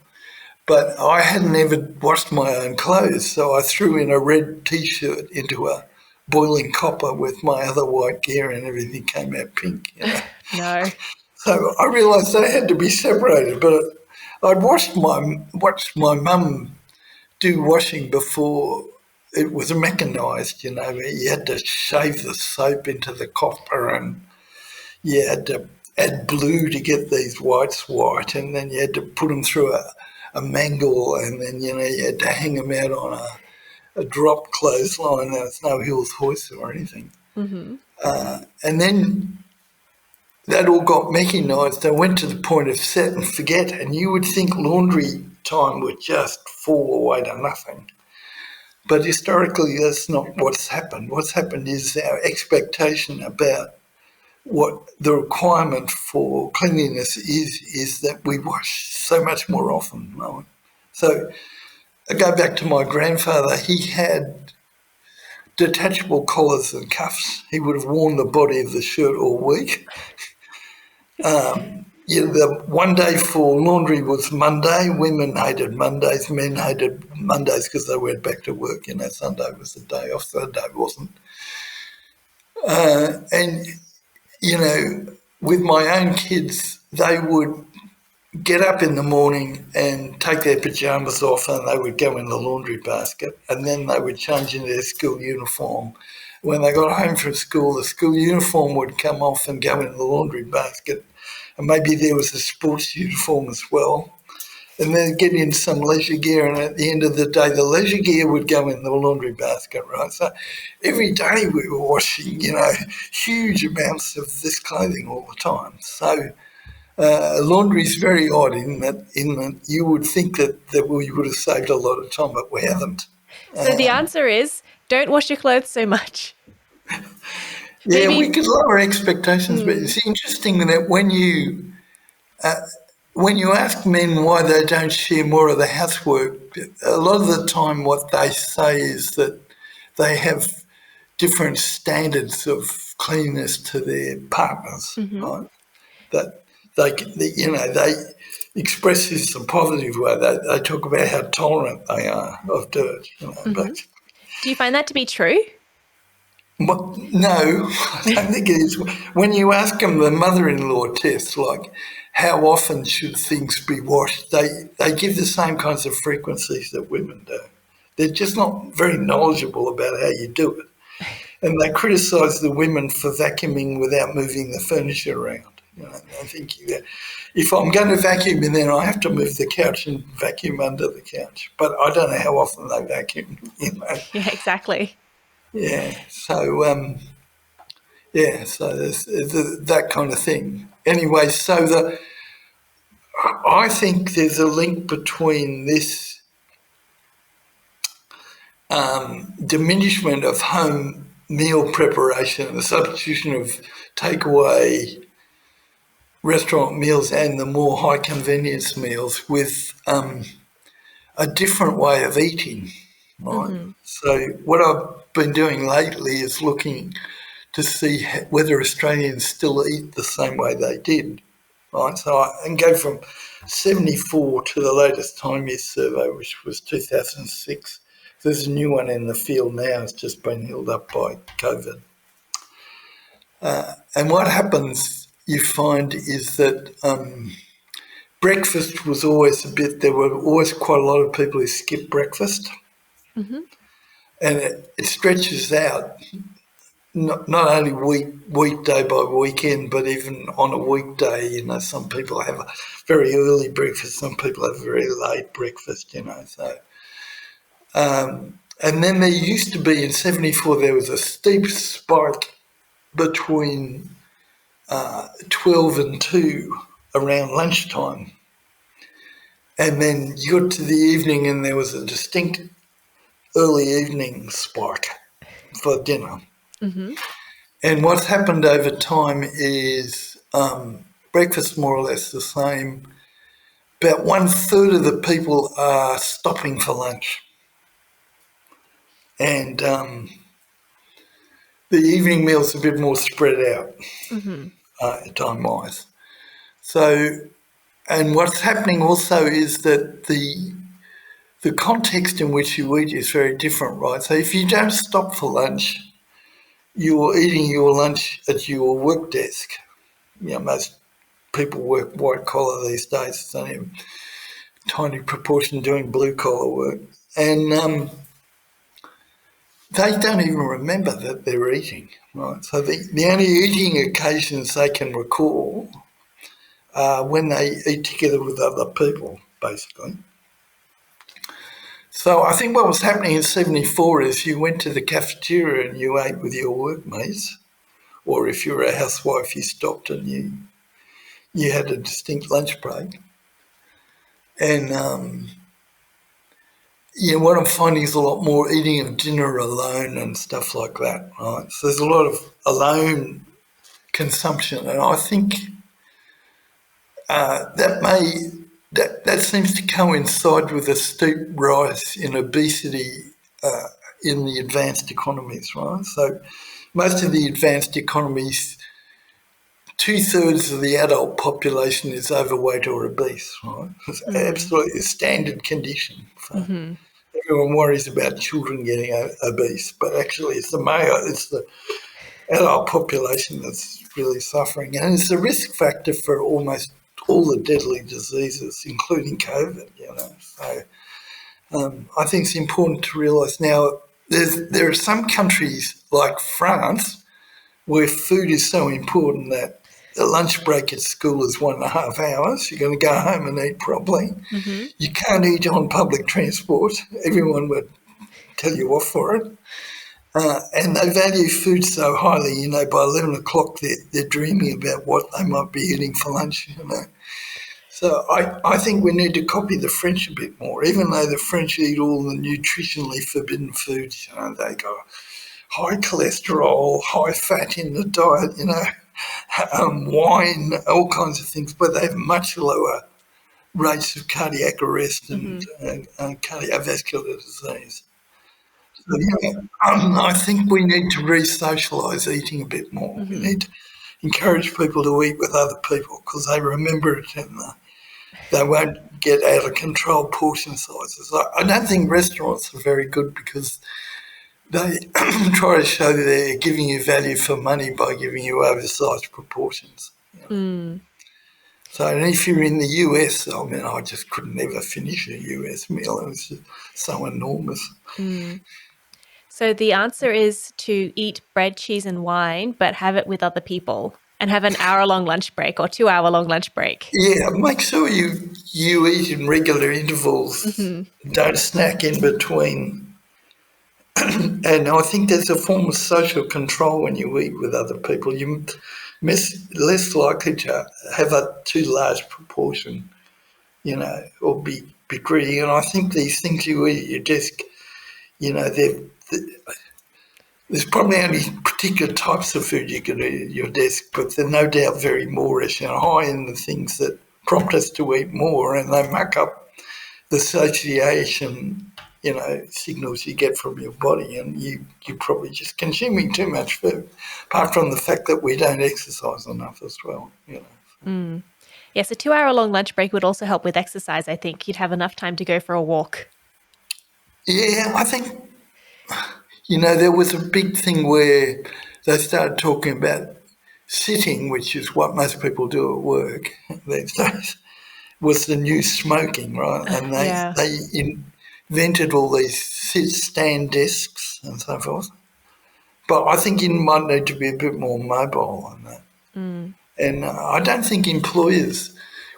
But I hadn't ever washed my own clothes, so I threw in a red T-shirt into a boiling copper with my other white gear and everything came out pink. No. So I realised they had to be separated, but I'd watched my mum do washing before it was mechanised, you had to shave the soap into the copper and you had to add blue to get these whites white, and then you had to put them through a mangle, and then you had to hang them out on a drop clothesline. There was no Hills hoist or anything. And then that all got mechanised. They went to the point of set and forget, and you would think laundry time would just fall away to nothing. But historically, that's not what's happened. What's happened is our expectation about what the requirement for cleanliness is that we wash so much more often. So I go back to my grandfather. He had detachable collars and cuffs. He would have worn the body of the shirt all week. The one day for laundry was Monday. Women hated Mondays. Men hated Mondays because they went back to work. Sunday was the day off. Sunday wasn't. And with my own kids, they would get up in the morning and take their pyjamas off and they would go in the laundry basket, and then they would change into their school uniform. When they got home from school, the school uniform would come off and go in the laundry basket, and maybe there was a sports uniform as well. And then get in some leisure gear, and at the end of the day, the leisure gear would go in the laundry basket, right? So every day we were washing, huge amounts of this clothing all the time. So laundry is very odd in that you would think that we would have saved a lot of time, but we haven't. So the answer is don't wash your clothes so much. Yeah, we could lower expectations, but it's interesting that when you ask men why they don't share more of the housework, a lot of the time what they say is that they have different standards of cleanliness to their partners, right? That they express this in a positive way. They talk about how tolerant they are of dirt. But do you find that to be true? no, I don't think it is. When you ask them the mother-in-law test, like how often should things be washed, they give the same kinds of frequencies that women do. They're just not very knowledgeable about how you do it. And they criticise the women for vacuuming without moving the furniture around. I think if I'm going to vacuum, then I have to move the couch and vacuum under the couch. But I don't know how often they vacuum. Yeah, exactly. Yeah. So so there's that kind of thing. Anyway, I think there's a link between this diminishment of home meal preparation, the substitution of takeaway restaurant meals and the more high convenience meals with a different way of eating, right? So what I've been doing lately is looking to see whether Australians still eat the same way they did, right? So I can go from 74 to the latest Time Use survey, which was 2006. There's a new one in the field now. It's just been held up by COVID. And what happens, you find, is that breakfast was always there were always quite a lot of people who skip breakfast. And it stretches out not only weekday by weekend, but even on a weekday, some people have a very early breakfast, some people have a very late breakfast, so. And then there used to be, in 74, there was a steep spike between 12 and 2 around lunchtime. And then you got to the evening and there was a distinct early evening spike for dinner. And what's happened over time is breakfast more or less the same. About 1/3 of the people are stopping for lunch. And the evening meal's a bit more spread out time-wise. So, and what's happening also is that the context in which you eat is very different, right? So if you don't stop for lunch, you're eating your lunch at your work desk. Most people work white collar these days. It's only a tiny proportion doing blue collar work. And they don't even remember that they're eating, right? So the only eating occasions they can recall are when they eat together with other people, basically. So I think what was happening in 74 is you went to the cafeteria and you ate with your workmates, or if you were a housewife, you stopped and you had a distinct lunch break. And what I'm finding is a lot more eating of dinner alone and stuff like that, right? So there's a lot of alone consumption, and I think that seems to coincide with a steep rise in obesity in the advanced economies, right? So most of the advanced economies, 2/3 of the adult population is overweight or obese, right? It's absolutely a standard condition. Everyone worries about children getting obese, but actually it's the adult population that's really suffering. And it's a risk factor for almost all the deadly diseases, including COVID, So I think it's important to realise now there are some countries like France where food is so important that the lunch break at school is 1.5 hours. You're going to go home and eat properly. You can't eat on public transport. Everyone would tell you off for it. And they value food so highly, by 11 o'clock they're dreaming about what they might be eating for lunch, So I think we need to copy the French a bit more, even though the French eat all the nutritionally forbidden foods. They go high cholesterol, high fat in the diet, wine, all kinds of things, but they have much lower rates of cardiac arrest and cardiovascular disease. So, I think we need to re-socialise eating a bit more. We need to encourage people to eat with other people because they remember it and they won't get out of control portion sizes. I don't think restaurants are very good because they try to show that they're giving you value for money by giving you oversized proportions. So, and if you're in the US, I mean, I just couldn't ever finish a US meal. It was just so enormous. So the answer is to eat bread, cheese, and wine, but have it with other people and have an hour-long lunch break or 2-hour-long lunch break. Yeah, make sure you eat in regular intervals. Don't snack in between. And I think there's a form of social control when you eat with other people. You're less likely to have a too large proportion, or be greedy. And I think these things you eat at your desk, there's probably only particular types of food you can eat at your desk, but they're no doubt very Moorish and high in the things that prompt us to eat more, and they muck up the satiation, signals you get from your body, and you're probably just consuming too much food, apart from the fact that we don't exercise enough as well. Yes, a 2-hour-long lunch break would also help with exercise, I think. You'd have enough time to go for a walk. Yeah, I think, there was a big thing where they started talking about sitting, which is what most people do at work these days, was the new smoking, right? And Yeah. they invented all these stand desks and so forth. But I think you might need to be a bit more mobile on that. And I don't think employers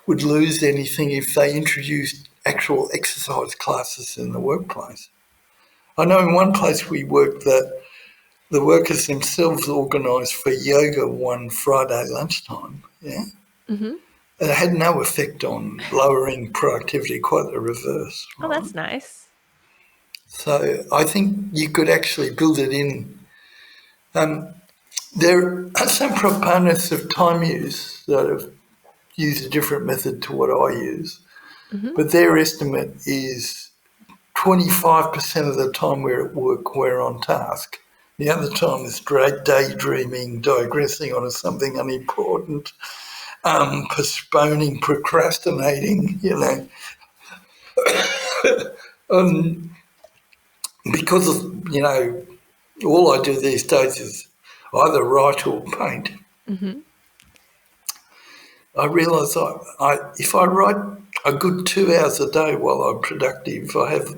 would lose anything if they introduced actual exercise classes in the workplace. I know in one place we worked that the workers themselves organised for yoga one Friday lunchtime, yeah? Mm-hmm. And it had no effect on lowering productivity, quite the reverse. Oh, Right? that's nice. So I think you could actually build it in. There are some proponents of time use that have used a different method to what I use, Mm-hmm. but their estimate is 25% of the time we're at work, we're on task. The other time is daydreaming, digressing on something unimportant, postponing, procrastinating, because all I do these days is either write or paint. Mm-hmm. I realise if I write a good 2 hours a day while I'm productive, I have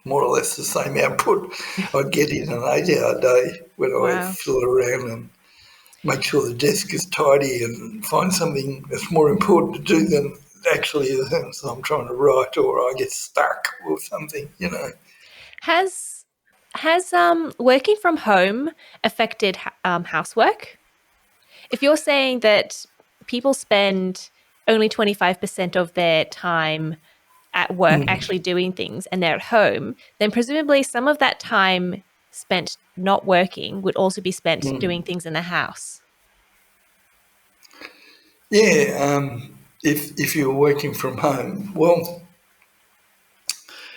more or less the same output I get in an 8-hour day when I Wow. fiddle around and make sure the desk is tidy and find something that's more important to do than actually is. So I'm trying to write or I get stuck or something. Has working from home affected housework? If you're saying that people spend only 25% of their time at work actually doing things and they're at home, then presumably some of that time spent not working would also be spent doing things in the house. Yeah, if you're working from home, well,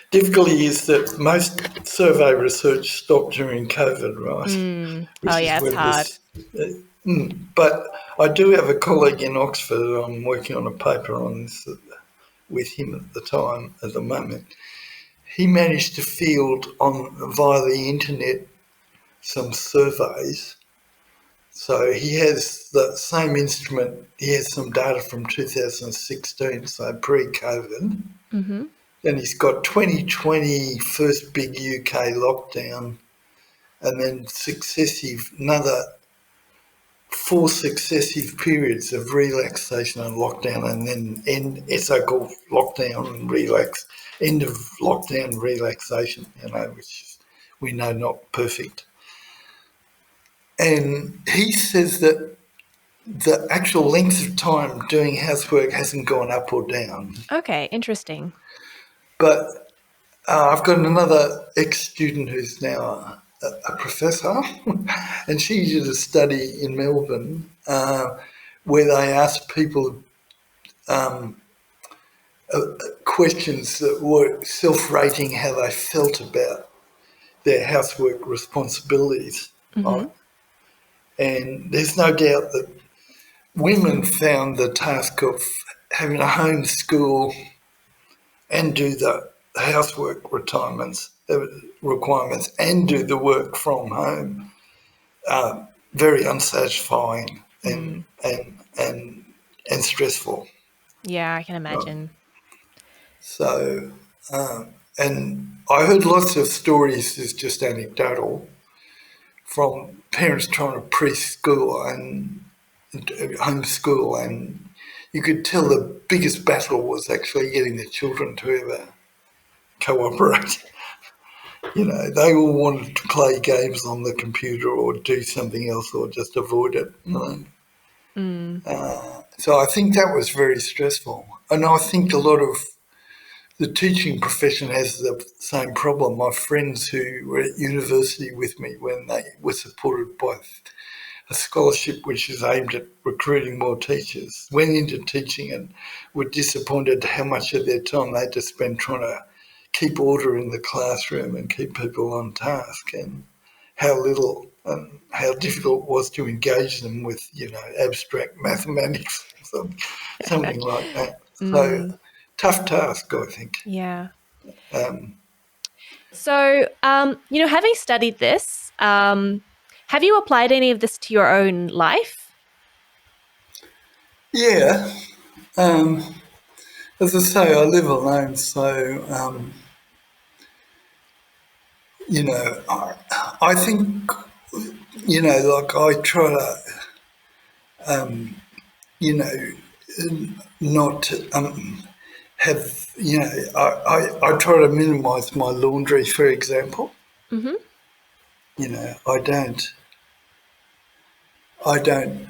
difficulty is that most survey research stopped during COVID, right? Oh, Which is yeah, it's when hard. this. But I do have a colleague in Oxford. I'm working on a paper on this with him at the moment. He managed to field via the internet some surveys. So he has the same instrument. He has some data from 2016, so pre-COVID. Mm-hmm. Then he's got 2020 first big UK lockdown, and then another 4 successive periods of relaxation and lockdown, and then so-called lockdown and end of lockdown relaxation, which we know not perfect. And he says that the actual length of time doing housework hasn't gone up or down. Okay, interesting. But I've got another ex-student who's now a professor, and she did a study in Melbourne where they asked people questions that were self-rating how they felt about their housework responsibilities. Mm-hmm. Right? And there's no doubt that women found the task of having a home school and do the housework requirements and do the work from home very unsatisfying and stressful. Yeah, I can imagine. So, and I heard lots of stories, it's just anecdotal, from parents trying to preschool and homeschool, and you could tell the biggest battle was actually getting the children to ever cooperate. They all wanted to play games on the computer or do something else or just avoid it. Mm. So I think that was very stressful. And I think a lot of the teaching profession has the same problem. My friends who were at university with me when they were supported by a scholarship which is aimed at recruiting more teachers, went into teaching and were disappointed how much of their time they had to spend trying to keep order in the classroom and keep people on task, and how little and how difficult it was to engage them with, abstract mathematics or something like that. So Mm. tough task, I think. Yeah. Um, So, having studied this, have you applied any of this to your own life? yeah, as I say, I live alone, so I think like I try to you know not have I try to minimise my laundry, for example. Mm-hmm. I don't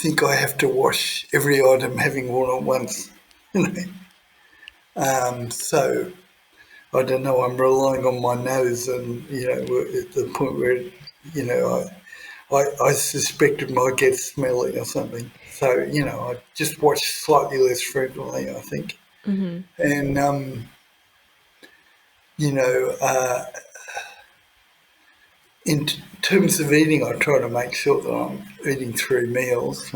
think I have to wash every item having worn it once. You know, so I don't know. I'm relying on my nose, and we're at the point where I suspect it might get smelly or something. So I just wash slightly less frequently, I think. Mm-hmm. And you know, uh, in terms of eating, I try to make sure that I'm eating 3 meals.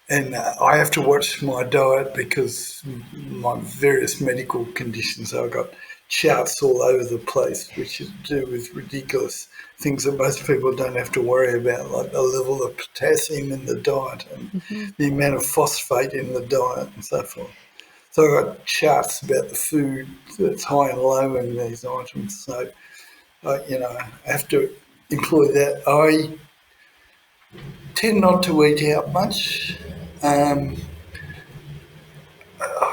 And I have to watch my diet because my various medical conditions. I've got charts all over the place, which is to do with ridiculous things that most people don't have to worry about, like the level of potassium in the diet and Mm-hmm. the amount of phosphate in the diet and so forth. So I've got charts about the food that's high and low in these items. So, I have to employ that. I tend not to eat out much. Um,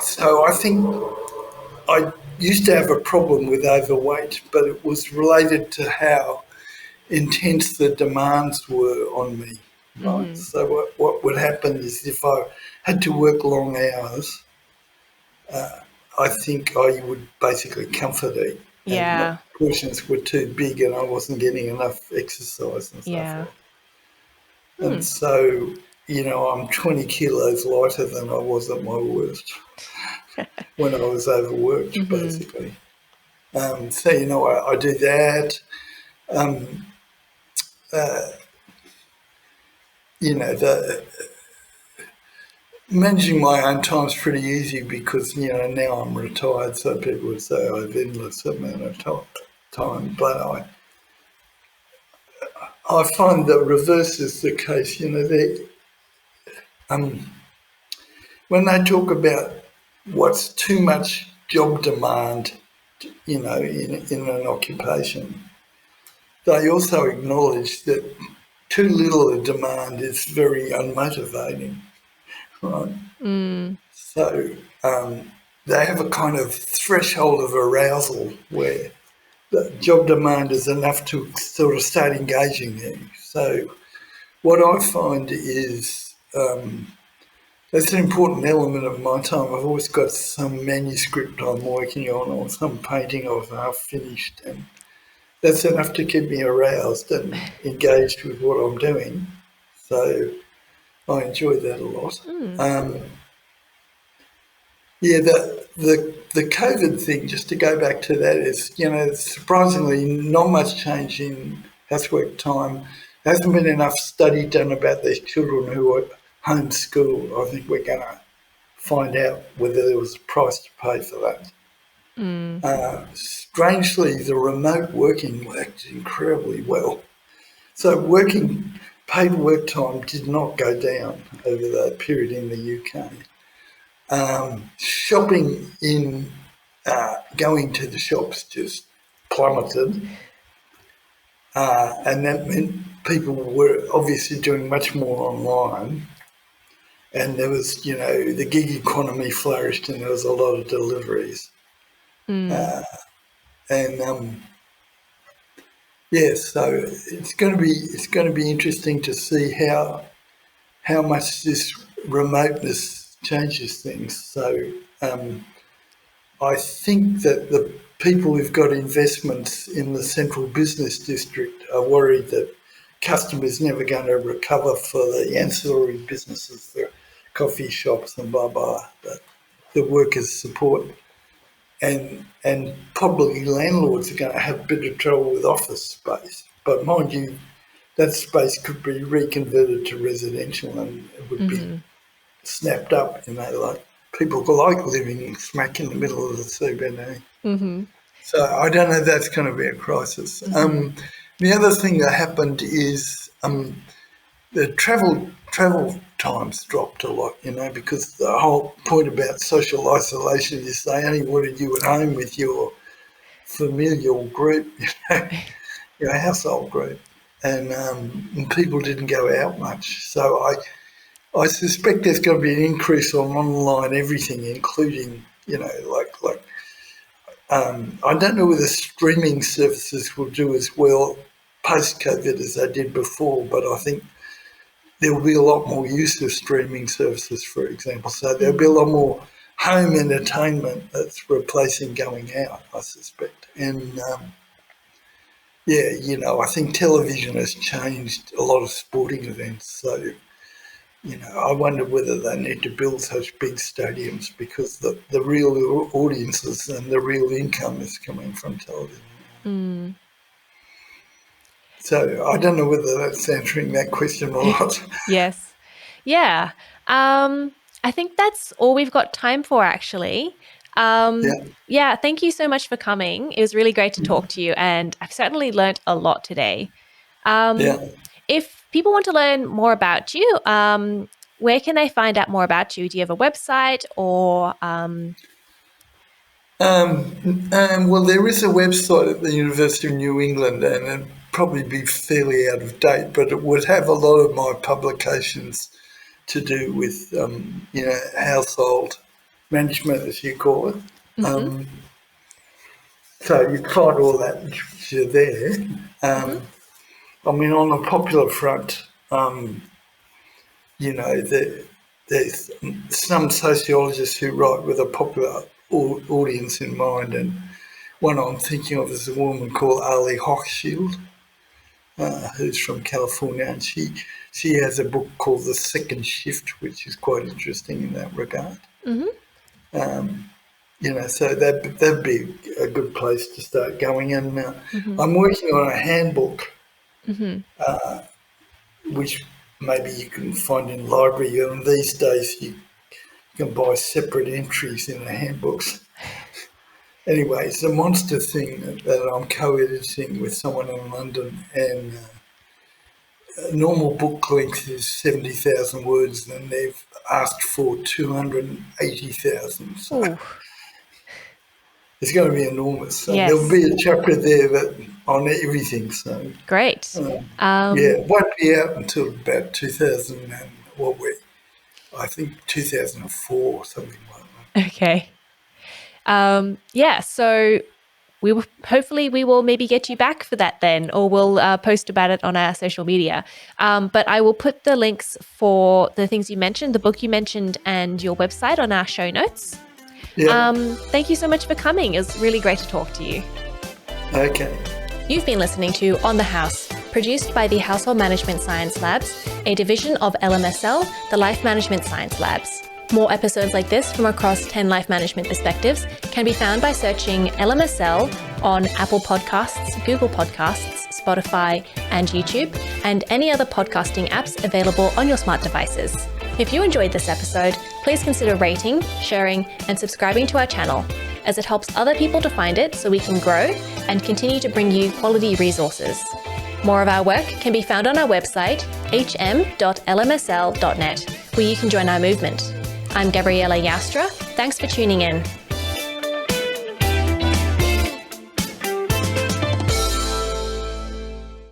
so I think I used to have a problem with overweight, but it was related to how intense the demands were on me, right? Mm-hmm. So what would happen is if I had to work long hours, I think I would basically comfort eat, and the Yeah. portions were too big and I wasn't getting enough exercise and so Yeah. forth. And Hmm. so, I'm 20 kilos lighter than I was at my worst when I was overworked, Mm-hmm. basically. So, I do that. Um, the managing my own time's pretty easy because, now I'm retired, so people would say I have endless amount of time. But I find the reverse is the case. Um, when they talk about what's too much job demand, in an occupation, they also acknowledge that too little of demand is very unmotivating, right? Mm. So they have a kind of threshold of arousal where the job demand is enough to sort of start engaging them. So what I find is that's an important element of my time. I've always got some manuscript I'm working on or some painting I've half finished, and that's enough to keep me aroused and engaged with what I'm doing. So I enjoy that a lot. Mm. Um, yeah, the COVID thing, just to go back to that, is, surprisingly not much change in housework time. There hasn't been enough study done about these children who are homeschooled. I think we're going to find out whether there was a price to pay for that. Mm. Strangely, the remote working worked incredibly well. So working paperwork time did not go down over that period in the UK. Shopping going to the shops just plummeted. And that meant people were obviously doing much more online. And there was, the gig economy flourished and there was a lot of deliveries. So it's going to be interesting to see how much this remoteness changes things. So I think that the people who've got investments in the central business district are worried that customers never going to recover for the ancillary businesses, the coffee shops and blah blah, the workers support, and probably landlords are going to have a bit of trouble with office space. But mind you, that space could be reconverted to residential and it would be snapped up. Like people like living smack in the middle of the CBD. So I don't know if that's going to be a crisis. The other thing that happened is the travel times dropped a lot, because the whole point about social isolation is they only wanted you at home with your familial group, your household group, and people didn't go out much. So I suspect there's going to be an increase on online everything, including, I don't know whether streaming services will do as well post-COVID as they did before, but I think there will be a lot more use of streaming services, for example. So there'll be a lot more home entertainment that's replacing going out, I suspect. And, I think television has changed a lot of sporting events. So, I wonder whether they need to build such big stadiums because the real audiences and the real income is coming from television. So I don't know whether that's answering that question or not. Yes. Yeah. I think that's all we've got time for, actually. Yeah, thank you so much for coming. It was really great to talk to you, and I've certainly learnt a lot today. If people want to learn more about you, where can they find out more about you? Do you have a website or? Well, there is a website at the University of New England, and it'd probably be fairly out of date, but it would have a lot of my publications to do with, household management, as you call it. So you find all that there. On a popular front, there's some sociologists who write with a popular audience in mind, and one I'm thinking of is a woman called Ali Hochschild, who's from California, and she has a book called The Second Shift, which is quite interesting in that regard. So that'd be a good place to start going. And I'm working on a handbook, which maybe you can find in library. And these days you can buy separate entries in the handbooks. Anyway, it's a monster thing that I'm co-editing with someone in London, and normal book length is 70,000 words, and they've asked for 280,000. So it's going to be enormous. So there'll be a chapter there on everything. So great. It won't be out until about 2004, something like that. Okay. So we will maybe get you back for that then, or we'll post about it on our social media. But I will put the links for the things you mentioned, the book you mentioned, and your website on our show notes. Thank you so much for coming. It was really great to talk to you. Okay. You've been listening to On the House, produced by the Household Management Science Labs, a division of LMSL, the Life Management Science Labs. More episodes like this from across 10 life management perspectives can be found by searching LMSL on Apple Podcasts, Google Podcasts, Spotify, and YouTube, and any other podcasting apps available on your smart devices. If you enjoyed this episode, please consider rating, sharing, and subscribing to our channel, as it helps other people to find it so we can grow and continue to bring you quality resources. More of our work can be found on our website, hm.lmsl.net, where you can join our movement. I'm Gabriella Joustra. Thanks for tuning in.